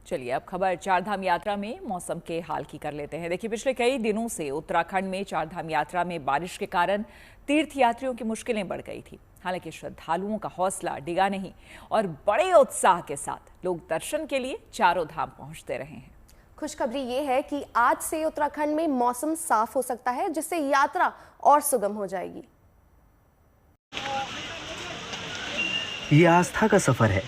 चलिए अब खबर चारधाम यात्रा में मौसम के हाल की कर लेते हैं। देखिए, पिछले कई दिनों से उत्तराखंड में चारधाम यात्रा में बारिश के कारण तीर्थयात्रियों की मुश्किलें बढ़ गई थी। हालांकि श्रद्धालुओं का हौसला डिगा नहीं और बड़े उत्साह के साथ लोग दर्शन के लिए चारों धाम पहुंचते रहे हैं। खुशखबरी ये है कि आज से उत्तराखंड में मौसम साफ हो सकता है, जिससे यात्रा और सुगम हो जाएगी। ये आस्था का सफर है,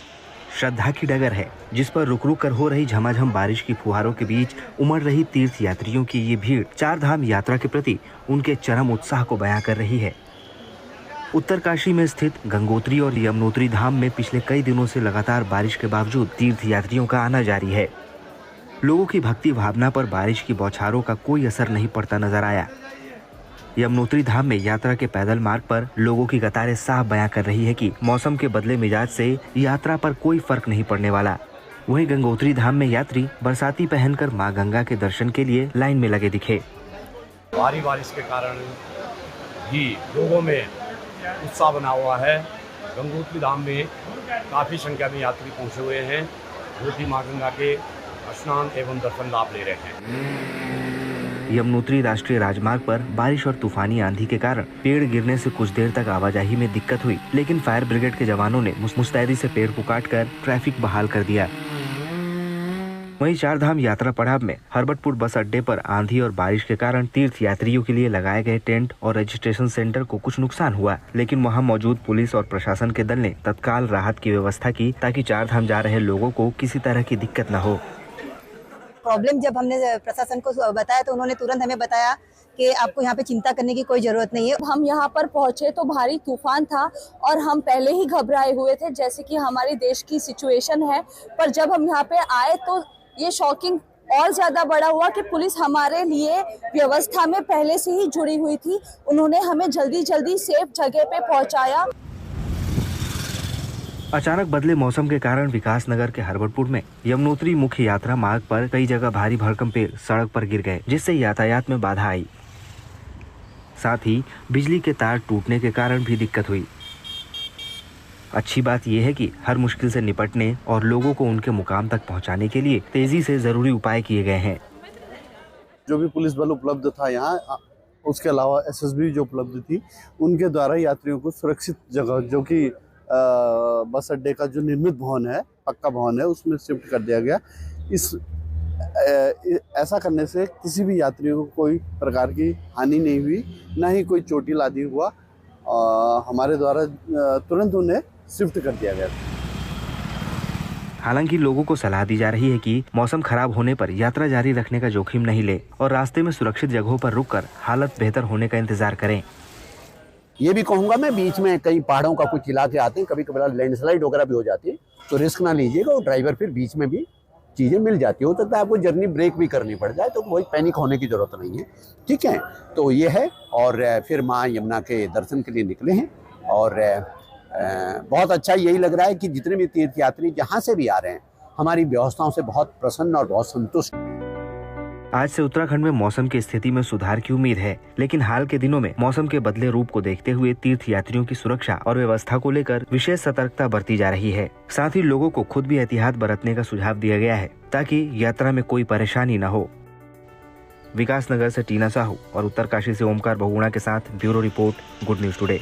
श्रद्धा की डगर है, जिस पर रुक रुक कर हो रही झमाझम बारिश की फुहारों के बीच उमड़ रही तीर्थ यात्रियों की ये भीड़ चारधाम यात्रा के प्रति उनके चरम उत्साह को बयां कर रही है। उत्तरकाशी में स्थित गंगोत्री और यमुनोत्री धाम में पिछले कई दिनों से लगातार बारिश के बावजूद तीर्थ यात्रियों का आना जारी है। लोगों की भक्ति भावना पर बारिश की बौछारों का कोई असर नहीं पड़ता नजर आया। यमुनोत्री धाम में यात्रा के पैदल मार्ग पर लोगों की कतारें साफ बयां कर रही है कि मौसम के बदले मिजाज से यात्रा पर कोई फर्क नहीं पड़ने वाला। वहीं गंगोत्री धाम में यात्री बरसाती पहनकर मां गंगा के दर्शन के लिए लाइन में लगे दिखे। भारी बारिश के कारण भी लोगों में उत्साह बना हुआ है। गंगोत्री धाम में काफ़ी संख्या में यात्री पहुंचे हुए हैं, जो कि मां गंगा के स्नान एवं दर्शन लाभ ले रहे हैं। यमुनोत्री राष्ट्रीय राजमार्ग पर बारिश और तूफानी आंधी के कारण पेड़ गिरने से कुछ देर तक आवाजाही में दिक्कत हुई, लेकिन फायर ब्रिगेड के जवानों ने मुस्तैदी से पेड़ को काटकर ट्रैफिक बहाल कर दिया। वहीं चारधाम यात्रा पड़ाव में हरबटपुर बस अड्डे पर आंधी और बारिश के कारण तीर्थ यात्रियों के लिए लगाए गए टेंट और रजिस्ट्रेशन सेंटर को कुछ नुकसान हुआ, लेकिन वहां मौजूद पुलिस और प्रशासन के दल ने तत्काल राहत की व्यवस्था की ताकि चारधाम जा रहे लोगों को किसी तरह की दिक्कत न हो। प्रॉब्लम जब हमने प्रशासन को बताया तो उन्होंने तुरंत हमें बताया कि आपको यहाँ पे चिंता करने की कोई जरूरत नहीं है। हम यहाँ पर पहुँचे तो भारी तूफान था और हम पहले ही घबराए हुए थे, जैसे कि हमारे देश की सिचुएशन है। पर जब हम यहाँ पे आए तो ये शॉकिंग और ज्यादा बड़ा हुआ कि पुलिस हमारे लिए व्यवस्था में पहले से ही जुड़ी हुई थी। उन्होंने हमें जल्दी जल्दी सेफ जगह पे पहुँचाया। अचानक बदले मौसम के कारण विकासनगर के हरबटपुर में यमुनोत्री मुख्य यात्रा मार्ग पर कई जगह भारी भरकम पेड़ सड़क पर गिर गए, जिससे यातायात में बाधा आई। साथ ही बिजली के तार टूटने के कारण भी दिक्कत हुई। अच्छी बात यह है कि हर मुश्किल से निपटने और लोगों को उनके मुकाम तक पहुंचाने के लिए तेजी से जरूरी उपाय किए गए हैं। जो भी पुलिस बल उपलब्ध था यहाँ, उसके अलावा एसएसबी जो उपलब्ध थी, उनके द्वारा यात्रियों को सुरक्षित जगह, जो कि बस अड्डे का जो निर्मित भवन है, पक्का भवन है, उसमें शिफ्ट कर दिया गया। ऐसा करने से किसी भी यात्री को कोई प्रकार की हानि नहीं हुई, ना ही कोई चोटिल आदि हुआ। हमारे द्वारा तुरंत उन्हें शिफ्ट कर दिया गया। हालांकि लोगों को सलाह दी जा रही है कि मौसम खराब होने पर यात्रा जारी रखने का जोखिम नहीं ले और रास्ते में सुरक्षित जगहों पर रुककर हालत बेहतर होने का इंतजार करें। ये भी कहूँगा मैं, बीच में कई पहाड़ों का कुछ इलाके आते हैं, कभी कभी लैंडस्लाइड वगैरह भी हो जाती है, तो रिस्क ना लीजिएगा। और ड्राइवर फिर बीच में भी चीज़ें मिल जाती है, हो सकता है आपको जर्नी ब्रेक भी करनी पड़ जाए, तो कोई पैनिक होने की ज़रूरत नहीं है। ठीक है, तो ये है। और फिर माँ यमुना के दर्शन के लिए निकले हैं और बहुत अच्छा यही लग रहा है कि जितने भी तीर्थयात्री जहाँ से भी आ रहे हैं, हमारी व्यवस्थाओं से बहुत प्रसन्न और बहुत संतुष्ट। आज से उत्तराखंड में मौसम की स्थिति में सुधार की उम्मीद है, लेकिन हाल के दिनों में मौसम के बदले रूप को देखते हुए तीर्थ यात्रियों की सुरक्षा और व्यवस्था को लेकर विशेष सतर्कता बरती जा रही है। साथ ही लोगों को खुद भी एहतियात बरतने का सुझाव दिया गया है ताकि यात्रा में कोई परेशानी न हो। विकासनगर से टीना साहू और उत्तरकाशी से ओमकार बहुगुणा के साथ bureau report, good news today.